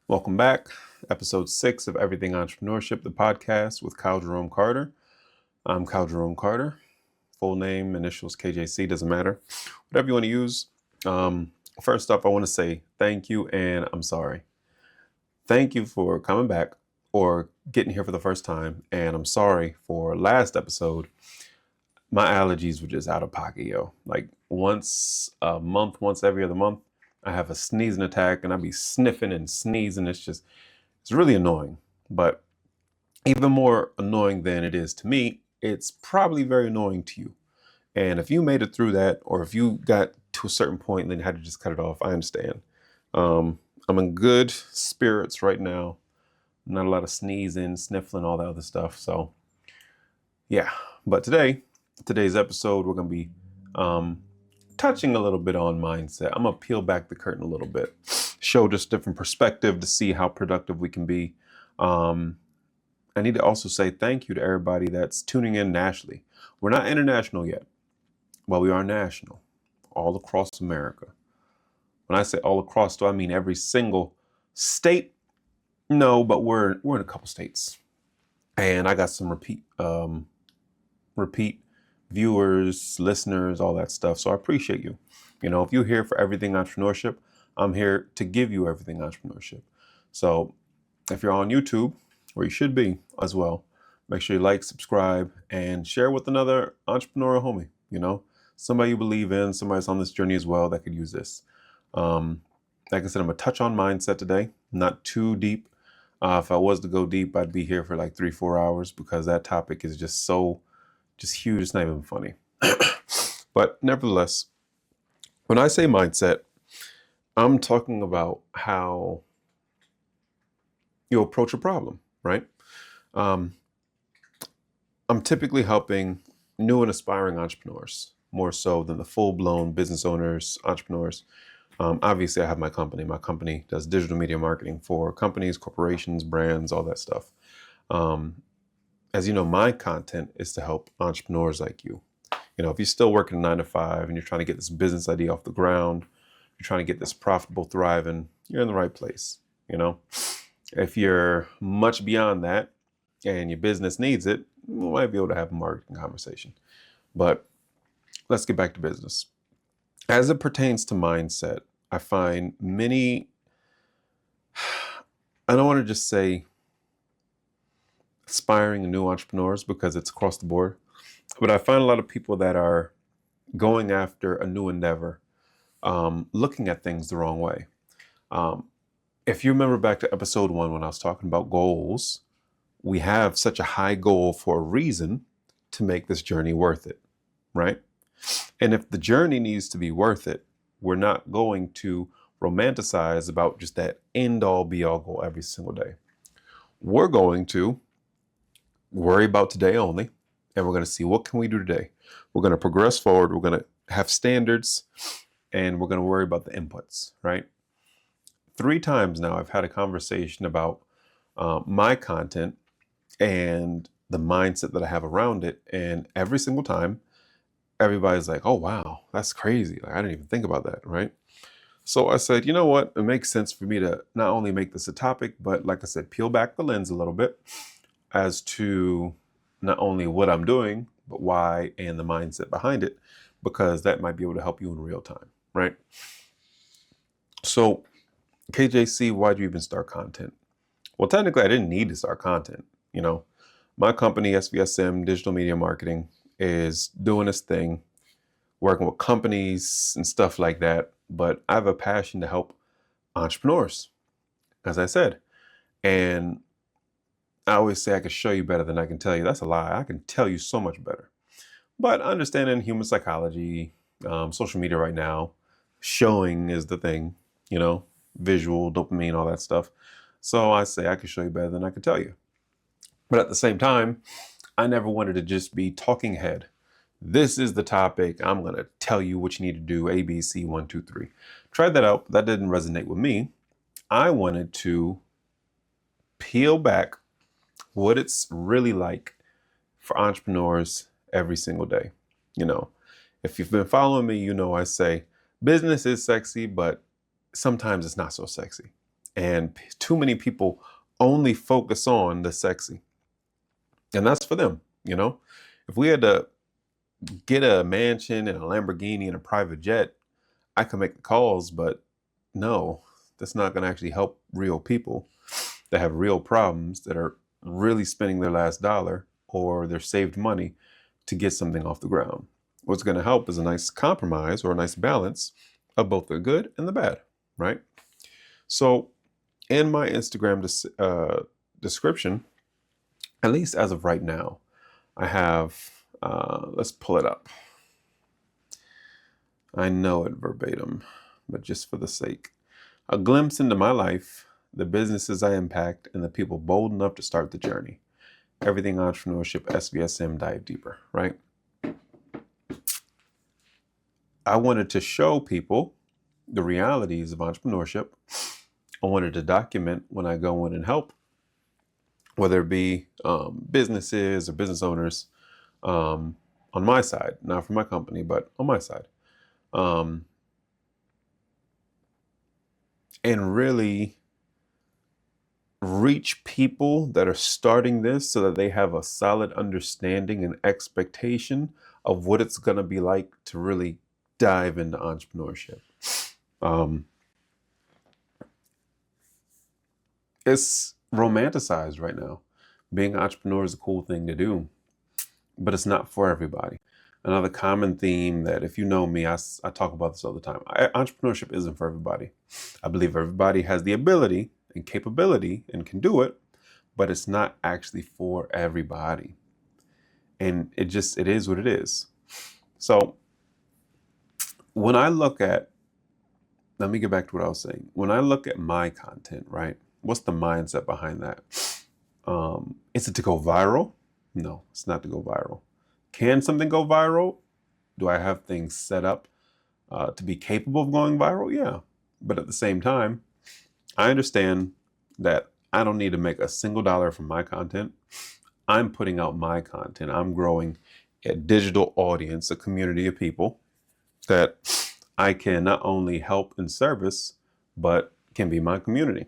Welcome back. Episode 6 of Everything Entrepreneurship, the podcast with Kyle Jerome Carter. I'm Kyle Jerome Carter. Full name, initials, KJC, doesn't matter. Whatever you want to use. First off, I want to say thank you and I'm sorry. Thank you for coming back or getting here for the first time. And I'm sorry for last episode. My allergies were just out of pocket, yo. Like once a month, once every other month, I have a sneezing attack and I be sniffing and sneezing. It's really annoying. But even more annoying than it is to me, it's probably very annoying to you. And if you made it through that, or if you got to a certain point and then had to just cut it off, I understand. I'm in good spirits right now. Not a lot of sneezing, sniffling, all that other stuff. So yeah, but today's episode, we're going to be touching a little bit on mindset. I'm going to peel back the curtain a little bit, show just different perspective to see how productive we can be. I need to also say thank you to everybody that's tuning in nationally. We're not international yet, but we are national, all across America. When I say all across, do I mean every single state? No, but we're in a couple states. And I got some repeat viewers, listeners, all that stuff. So I appreciate you. You know, if you're here for Everything Entrepreneurship, I'm here to give you Everything Entrepreneurship. So if you're on YouTube, where you should be as well, make sure you like, subscribe, and share with another entrepreneurial homie, you know, somebody you believe in, somebody that's on this journey as well that could use this. Like I said, I'm gonna touch on mindset today, not too deep. If I was to go deep, I'd be here for like 3-4 hours because that topic is just huge. It's not even funny. But nevertheless, when I say mindset, I'm talking about how you approach a problem, right? I'm typically helping new and aspiring entrepreneurs more so than the full-blown business owners, entrepreneurs. Obviously, I have my company. My company does digital media marketing for companies, corporations, brands, all that stuff. As you know, my content is to help entrepreneurs like you. You know, if you're still working 9 to 5 and you're trying to get this business idea off the ground, you're trying to get this profitable, thriving, you're in the right place. You know, if you're much beyond that and your business needs it, we might be able to have a marketing conversation. But let's get back to business. As it pertains to mindset, I find many, I don't want to just say aspiring and new entrepreneurs because it's across the board, but I find a lot of people that are going after a new endeavor, looking at things the wrong way. If you remember back to episode 1 when I was talking about goals, we have such a high goal for a reason to make this journey worth it, right? And if the journey needs to be worth it, we're not going to romanticize about just that end all be all goal every single day. We're going to worry about today only, and we're going to see what can we do today. We're going to progress forward. We're going to have standards, and we're going to worry about the inputs, right? 3 times now I've had a conversation about my content and the mindset that I have around it, and every single time everybody's like, oh, wow, that's crazy. Like, I didn't even think about that, right? So I said, you know what? It makes sense for me to not only make this a topic, but like I said, peel back the lens a little bit as to not only what I'm doing, but why and the mindset behind it, because that might be able to help you in real time, right? So KJC, why'd you even start content? Well, technically, I didn't need to start content. You know, my company, SVSM, Digital Media Marketing, is doing this thing, working with companies and stuff like that. But I have a passion to help entrepreneurs, as I said. And I always say I can show you better than I can tell you. That's a lie. I can tell you so much better. But understanding human psychology, social media right now, showing is the thing, you know, visual, dopamine, all that stuff. So I say I can show you better than I can tell you. But at the same time, I never wanted to just be talking head. This is the topic. I'm going to tell you what you need to do. A, B, C, 1, 2, 3. Tried that out, but that didn't resonate with me. I wanted to peel back what it's really like for entrepreneurs every single day. You know, if you've been following me, you know I say business is sexy, but sometimes it's not so sexy. And too many people only focus on the sexy. And that's for them, you know? If we had to get a mansion and a Lamborghini and a private jet, I can make the calls, but no, that's not going to actually help real people that have real problems, that are really spending their last dollar or their saved money to get something off the ground. What's going to help is a nice compromise or a nice balance of both the good and the bad, right? So in my Instagram description, at least as of right now, I have, let's pull it up. I know it verbatim, but just for the sake. A glimpse into my life, the businesses I impact, and the people bold enough to start the journey. Everything Entrepreneurship, SVSM, dive deeper, right? I wanted to show people the realities of entrepreneurship. I wanted to document when I go in and help, whether it be businesses or business owners on my side, not for my company, but on my side. And really reach people that are starting this so that they have a solid understanding and expectation of what it's going to be like to really dive into entrepreneurship. It's romanticized right now. Being an entrepreneur is a cool thing to do, but it's not for everybody. Another common theme that, if you know me, I talk about this all the time. Entrepreneurship isn't for everybody. I believe everybody has the ability and capability and can do it, but it's not actually for everybody. And it is what it is. So when I look at, let me get back to what I was saying. When I look at my content, right? What's the mindset behind that? Is it to go viral? No, it's not to go viral. Can something go viral? Do I have things set up to be capable of going viral? Yeah. But at the same time, I understand that I don't need to make a single dollar from my content. I'm putting out my content. I'm growing a digital audience, a community of people that I can not only help and service, but can be my community.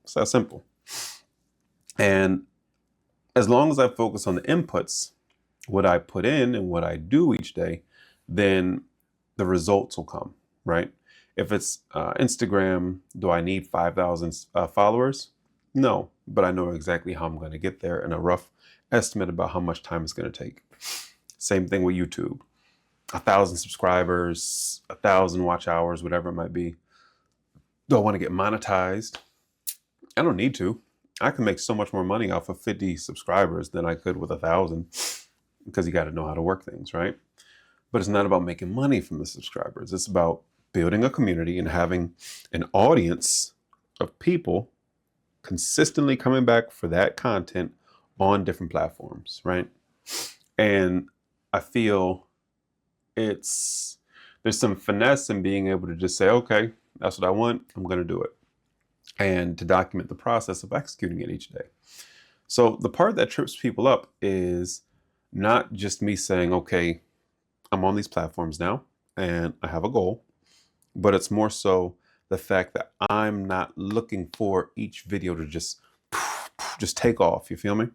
It's that simple. And as long as I focus on the inputs, what I put in and what I do each day, then the results will come, right? If it's Instagram, do I need 5,000 followers? No, but I know exactly how I'm going to get there and a rough estimate about how much time it's going to take. Same thing with YouTube. 1,000 subscribers, 1,000 watch hours, whatever it might be. Do I want to get monetized? I don't need to. I can make so much more money off of 50 subscribers than I could with 1,000, because you got to know how to work things, right? But it's not about making money from the subscribers. It's about building a community and having an audience of people consistently coming back for that content on different platforms, right? And I feel there's some finesse in being able to just say, okay, that's what I want, I'm going to do it. And to document the process of executing it each day. So the part that trips people up is not just me saying, okay, I'm on these platforms now and I have a goal, but it's more so the fact that I'm not looking for each video to just take off. You feel me?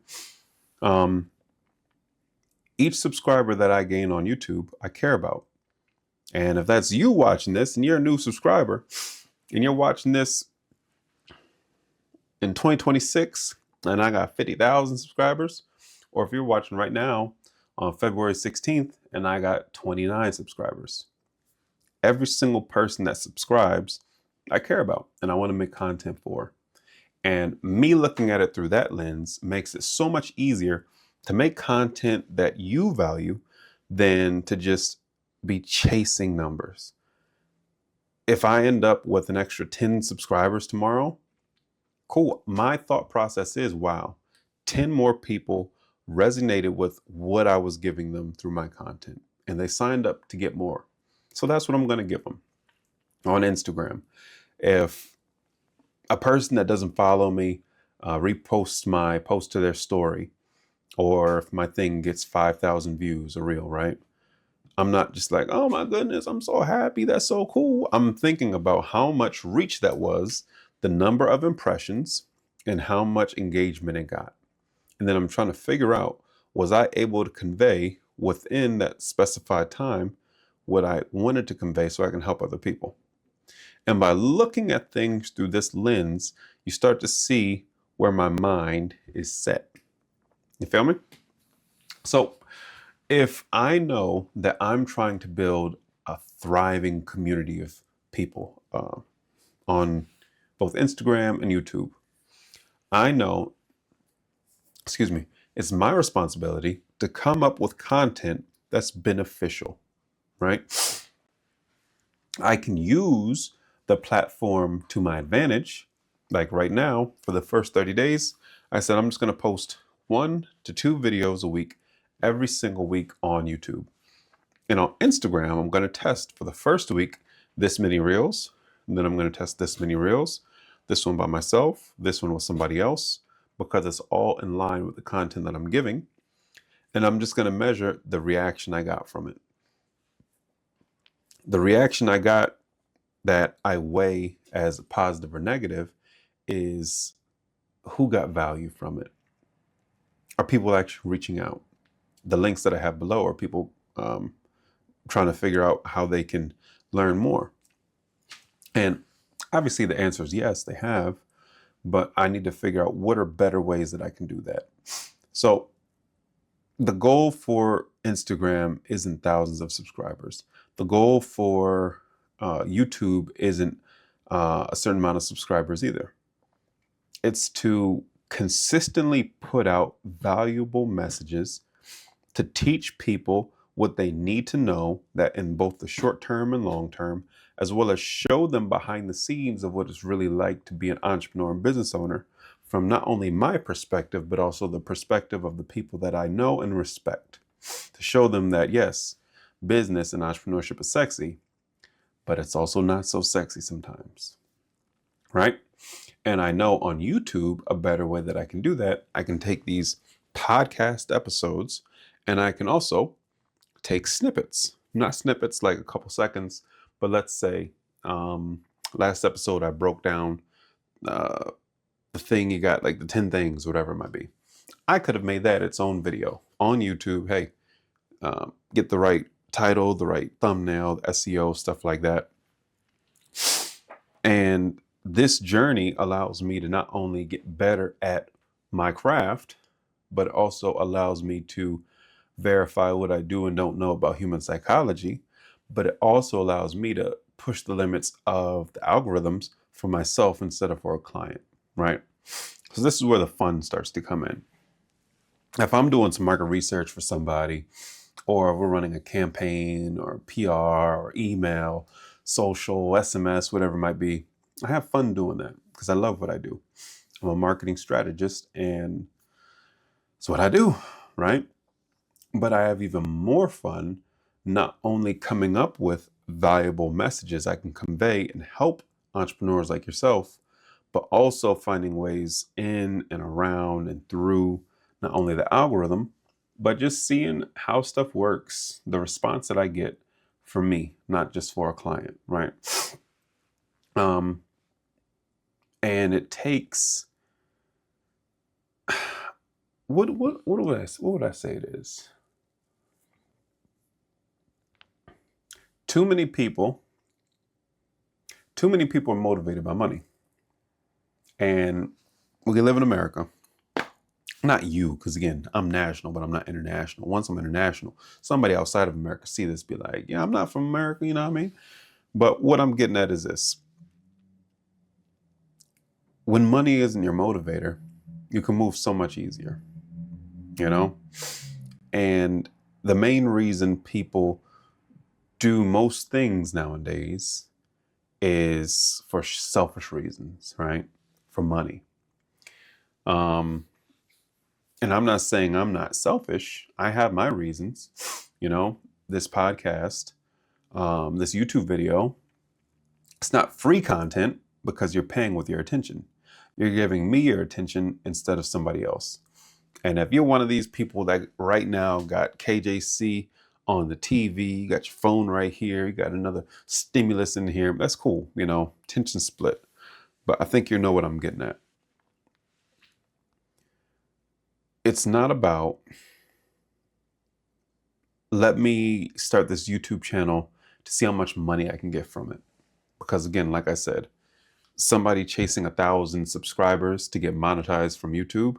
Each subscriber that I gain on YouTube, I care about. And if that's you watching this and you're a new subscriber and you're watching this in 2026 and I got 50,000 subscribers, or if you're watching right now on February 16th and I got 29 subscribers, every single person that subscribes, I care about and I want to make content for. And me looking at it through that lens makes it so much easier to make content that you value than to just be chasing numbers. If I end up with an extra 10 subscribers tomorrow, cool. My thought process is, wow, 10 more people resonated with what I was giving them through my content and they signed up to get more. So that's what I'm going to give them on Instagram. If a person that doesn't follow me reposts my post to their story, or if my thing gets 5,000 views, a reel, right? I'm not just like, oh my goodness, I'm so happy, that's so cool. I'm thinking about how much reach that was the number of impressions and how much engagement it got. And then I'm trying to figure out, was I able to convey within that specified time what I wanted to convey so I can help other people? And by looking at things through this lens, you start to see where my mind is set. You feel me? So if I know that I'm trying to build a thriving community of people on both Instagram and YouTube, I know, it's my responsibility to come up with content that's beneficial, right? I can use the platform to my advantage. Like right now, for the first 30 days, I said I'm just going to post 1 to 2 videos a week, every single week on YouTube. And on Instagram, I'm going to test for the first week this many reels. And then I'm going to test this many reels, this one by myself, this one with somebody else, because it's all in line with the content that I'm giving. And I'm just going to measure the reaction I got from it. The reaction I got that I weigh as positive or negative is who got value from it. Are people actually reaching out? The links that I have below are people trying to figure out how they can learn more. And obviously the answer is yes, they have, but I need to figure out what are better ways that I can do that. So the goal for Instagram isn't thousands of subscribers. The goal for YouTube isn't a certain amount of subscribers either. It's to consistently put out valuable messages to teach people what they need to know, that in both the short term and long term, as well as show them behind the scenes of what it's really like to be an entrepreneur and business owner from not only my perspective, but also the perspective of the people that I know and respect. To show them that, yes, business and entrepreneurship is sexy, but it's also not so sexy sometimes, right? And I know on YouTube, a better way that I can do that, I can take these podcast episodes and I can also take snippets, not snippets like a couple seconds, but let's say last episode I broke down the thing you got, like the 10 things, whatever it might be. I could have made that its own video on YouTube. Hey, get the right title, the right thumbnail, SEO, stuff like that. And this journey allows me to not only get better at my craft, but also allows me to verify what I do and don't know about human psychology. But it also allows me to push the limits of the algorithms for myself instead of for a client, right? So this is where the fun starts to come in. If I'm doing some market research for somebody, or we're running a campaign or PR or email, social, SMS, whatever it might be, I have fun doing that because I love what I do. I'm a marketing strategist and it's what I do, right? But I have even more fun not only coming up with valuable messages I can convey and help entrepreneurs like yourself, but also finding ways in and around and through not only the algorithm, but just seeing how stuff works, the response that I get from me, not just for a client, right? And it takes what would I say it is? Too many people are motivated by money. And we live in America. Not you, because again, I'm national, but I'm not international. Once I'm international, somebody outside of America see this, be like, yeah, I'm not from America, you know what I mean? But what I'm getting at is this. When money isn't your motivator, you can move so much easier, you know? And the main reason people do most things nowadays is for selfish reasons, right? For money. And I'm not saying I'm not selfish. I have my reasons, you know, this podcast, this YouTube video, it's not free content because you're paying with your attention. You're giving me your attention instead of somebody else. And if you're one of these people that right now got KJC on the TV, you got your phone right here, you got another stimulus in here, that's cool, you know, attention split. but I think you know what I'm getting at. It's not about, let me start this YouTube channel to see how much money I can get from it. Because again, like I said, somebody chasing 1,000 subscribers to get monetized from YouTube,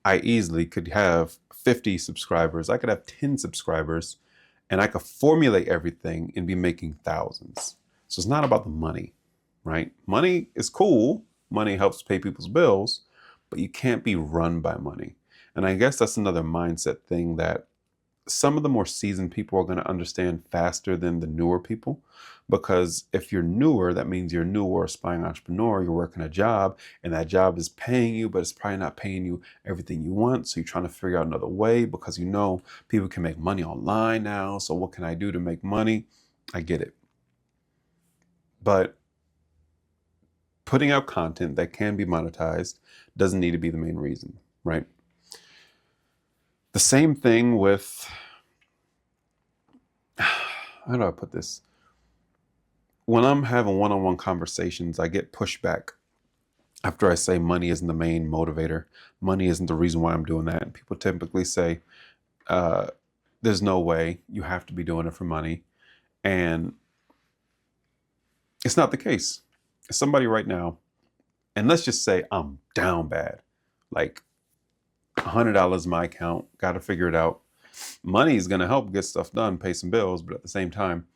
I easily could have 50 subscribers. I could have 10 subscribers, and I could formulate everything and be making thousands. So it's not about the money, right? Money is cool. Money helps pay people's bills, but you can't be run by money. And I guess that's another mindset thing that some of the more seasoned people are going to understand faster than the newer people. Because if you're newer, that means you're new or aspiring entrepreneur, you're working a job, and that job is paying you, but it's probably not paying you everything you want. So you're trying to figure out another way because you know people can make money online now. So what can I do to make money? I get it. But putting out content that can be monetized doesn't need to be the main reason, right? The same thing with, how do I put this? When I'm having one-on-one conversations, I get pushback after I say money isn't the main motivator. Money isn't the reason why I'm doing that. And people typically say, there's no way, you have to be doing it for money. And it's not the case. Somebody right now, and let's just say I'm down bad, like $100 in my account, got to figure it out. Money is going to help get stuff done, pay some bills, but at the same time,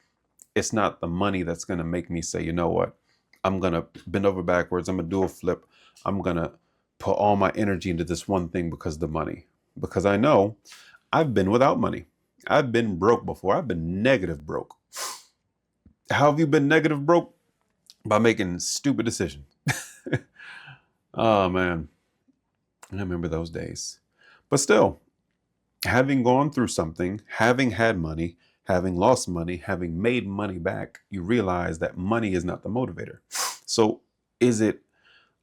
it's not the money that's going to make me say, you know what, I'm going to bend over backwards, I'm going to do a flip, I'm going to put all my energy into this one thing because of the money. Because I know I've been without money. I've been broke before. I've been negative broke. How have you been negative broke? By making stupid decisions. Oh man, I remember those days. But still, having gone through something, having had money, having lost money, having made money back, you realize that money is not the motivator. So is it,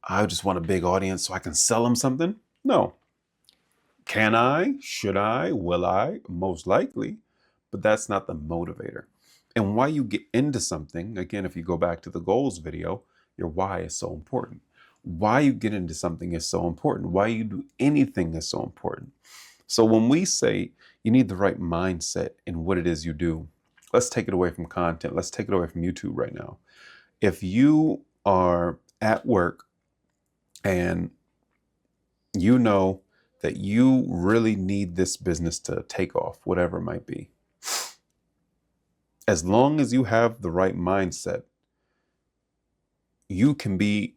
I just want a big audience so I can sell them something? No. Can I? Should I? Will I? Most likely. But that's not the motivator. And why you get into something, again, if you go back to the goals video, your why is so important. Why you get into something is so important. Why you do anything is so important. So when we say you need the right mindset in what it is you do, let's take it away from content. Let's take it away from YouTube right now. If you are at work and you know that you really need this business to take off, whatever it might be, as long as you have the right mindset, you can be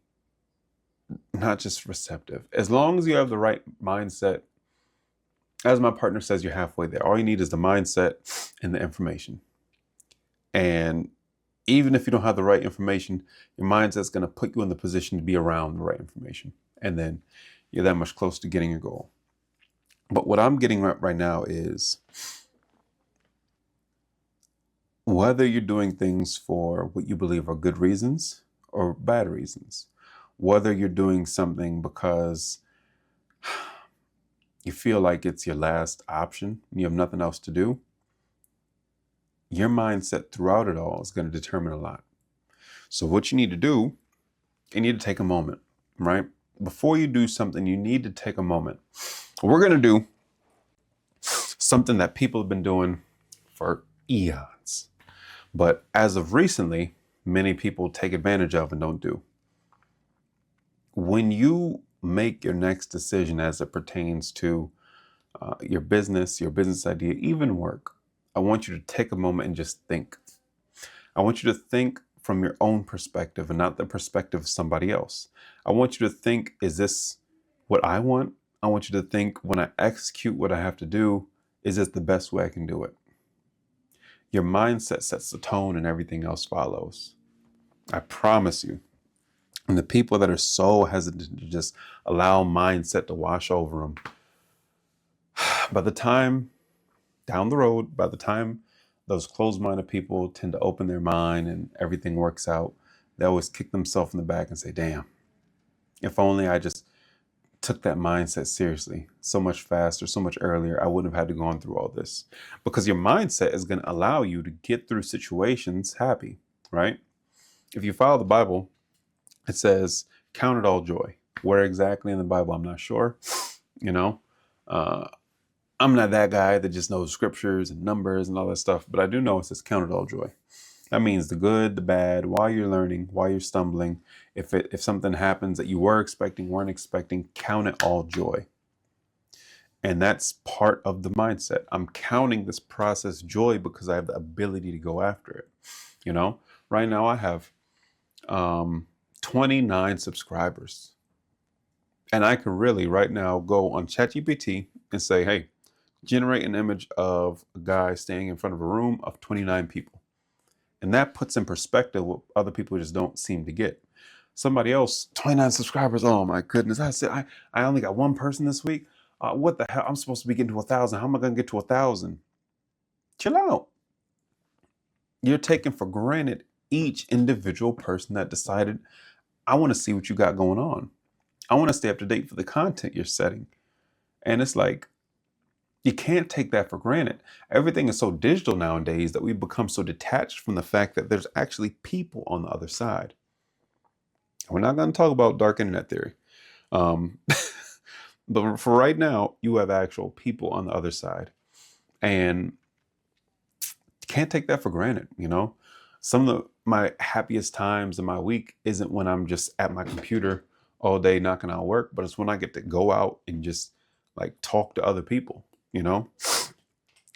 not just receptive. As long as you have the right mindset, as my partner says, you're halfway there. All you need is the mindset and the information. And even if you don't have the right information, your mindset's going to put you in the position to be around the right information. And then you're that much closer to getting your goal. But what I'm getting at right now is whether you're doing things for what you believe are good reasons or bad reasons, whether you're doing something because you feel like it's your last option and you have nothing else to do, your mindset throughout it all is going to determine a lot. So what you need to do, you need to take a moment, right? Before you do something, you need to take a moment. We're going to do something that people have been doing for eons, but as of recently, many people take advantage of and don't do. When you make your next decision as it pertains to your business idea, even work, I want you to take a moment and just think. I want you to think from your own perspective and not the perspective of somebody else. I want you to think, is this what I want? I want you to think, when I execute what I have to do, is this the best way I can do it? Your mindset sets the tone and everything else follows. I promise you. And the people that are so hesitant to just allow mindset to wash over them, by the time down the road, by the time those closed-minded people tend to open their mind and everything works out, they always kick themselves in the back and say, damn, if only I just took that mindset seriously so much faster, so much earlier, I wouldn't have had to go through all this. Because your mindset is going to allow you to get through situations happy, right? If you follow the Bible, it says count it all joy. Where exactly in the Bible, I'm not sure. You know, uh, I'm not that guy that just knows scriptures and numbers and all that stuff, but I do know it says count it all joy. That means the good, the bad, while you're learning, while you're stumbling. If something happens that you were expecting, weren't expecting, count it all joy. And that's part of the mindset. I'm counting this process joy because I have the ability to go after it. You know, right now I have 29 subscribers. And I can really right now go on ChatGPT and say, hey, generate an image of a guy standing in front of a room of 29 people. And that puts in perspective what other people just don't seem to get. Somebody else, 29 subscribers. Oh my goodness. I said, I only got one person this week. What the hell? I'm supposed to be getting to 1,000. How am I going to get to 1,000? Chill out. You're taking for granted each individual person that decided, I want to see what you got going on. I want to stay up to date for the content you're setting. And it's like, you can't take that for granted. Everything is so digital nowadays that we've become so detached from the fact that there's actually people on the other side. We're not going to talk about dark internet theory. But for right now, you have actual people on the other side. And you can't take that for granted, you know? Some of my happiest times in my week isn't when I'm just at my computer all day knocking out work, but it's when I get to go out and just like talk to other people, you know?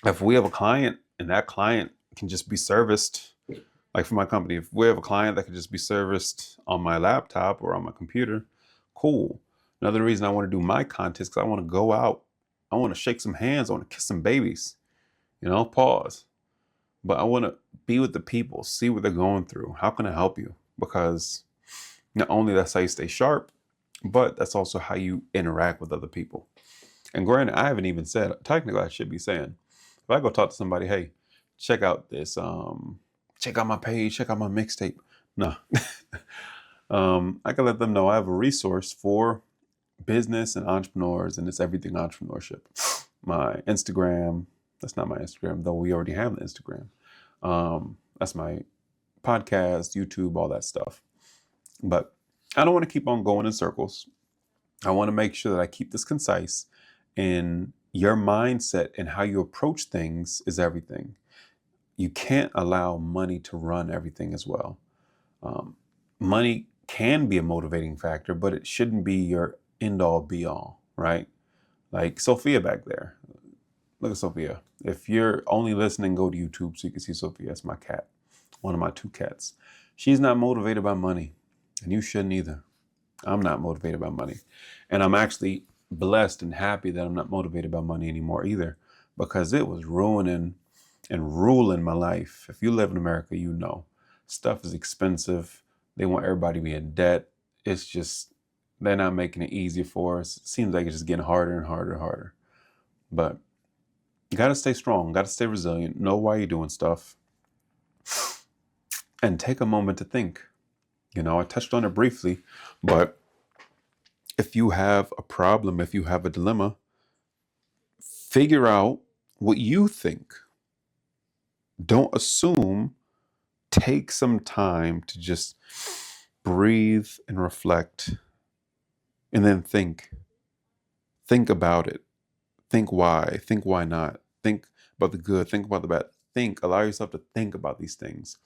If we have a client and that client can just be serviced, like for my company, if we have a client that can just be serviced on my laptop or on my computer, cool. Another reason I want to do my content is because I want to go out. I want to shake some hands. I want to kiss some babies, you know, pause. But I want to be with the people, see what they're going through. How can I help you? Because not only that's how you stay sharp, but that's also how you interact with other people. And granted, I haven't even said, technically I should be saying, if I go talk to somebody, hey, check out this, check out my page, check out my mixtape. No. I can let them know I have a resource for business and entrepreneurs, and it's Everything Entrepreneurship. My Instagram, that's not my Instagram, though we already have the Instagram. That's my podcast, YouTube, all that stuff. But I don't want to keep on going in circles. I want to make sure that I keep this concise, and your mindset and how you approach things is everything. You can't allow money to run everything as well. Money can be a motivating factor, but it shouldn't be your end all be all, right? Like Sophia back there. Look at Sophia. If you're only listening, go to YouTube so you can see Sophia. That's my cat, one of my two cats. She's not motivated by money, and you shouldn't either. I'm not motivated by money. And I'm actually blessed and happy that I'm not motivated by money anymore either, because it was ruining and ruling my life. If you live in America, you know stuff is expensive. They want everybody to be in debt. It's just, they're not making it easier for us. It seems like it's just getting harder and harder and harder. But you got to stay strong, got to stay resilient, know why you're doing stuff, and take a moment to think. You know, I touched on it briefly, but if you have a problem, if you have a dilemma, figure out what you think. Don't assume. Take some time to just breathe and reflect, and then think. Think about it. Think why not. Think about the good, think about the bad. Allow yourself to think about these things.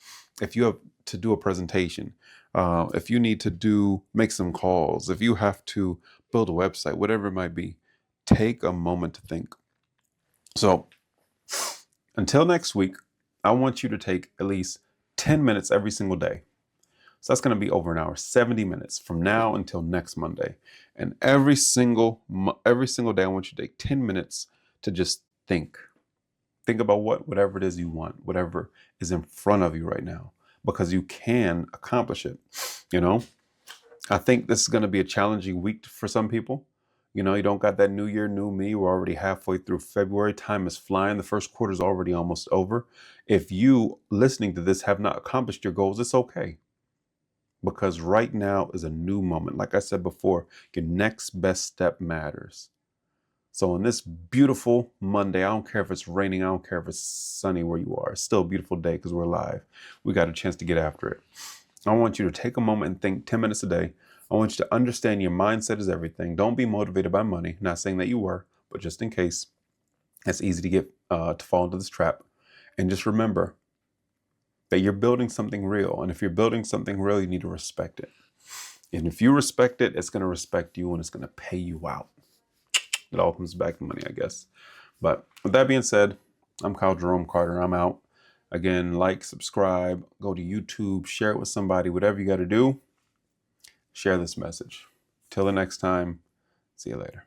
If you have to do a presentation, if you need to make some calls, if you have to build a website, whatever it might be, take a moment to think. So until next week, I want you to take at least 10 minutes every single day. So that's going to be over an hour, 70 minutes from now until next Monday. And every single day, I want you to take 10 minutes to just think. Think about whatever it is you want, whatever is in front of you right now, because you can accomplish it. You know, I think this is going to be a challenging week for some people. You know, you don't got that new year, new me. We're already halfway through February. Time is flying. The first quarter is already almost over. If you listening to this have not accomplished your goals, it's okay. Because right now is a new moment. Like I said before, your next best step matters. So on this beautiful Monday, I don't care if it's raining, I don't care if it's sunny where you are. It's still a beautiful day because we're live. We got a chance to get after it. I want you to take a moment and think 10 minutes a day. I want you to understand your mindset is everything. Don't be motivated by money. Not saying that you were, but just in case, it's easy to get to fall into this trap. And just remember that you're building something real. And if you're building something real, you need to respect it. And if you respect it, it's going to respect you and it's going to pay you out. It all comes back to money, I guess. But with that being said, I'm Kyle Jerome Carter. I'm out. Again, like, subscribe, go to YouTube, share it with somebody, whatever you got to do. Share this message. Till the next time, see you later.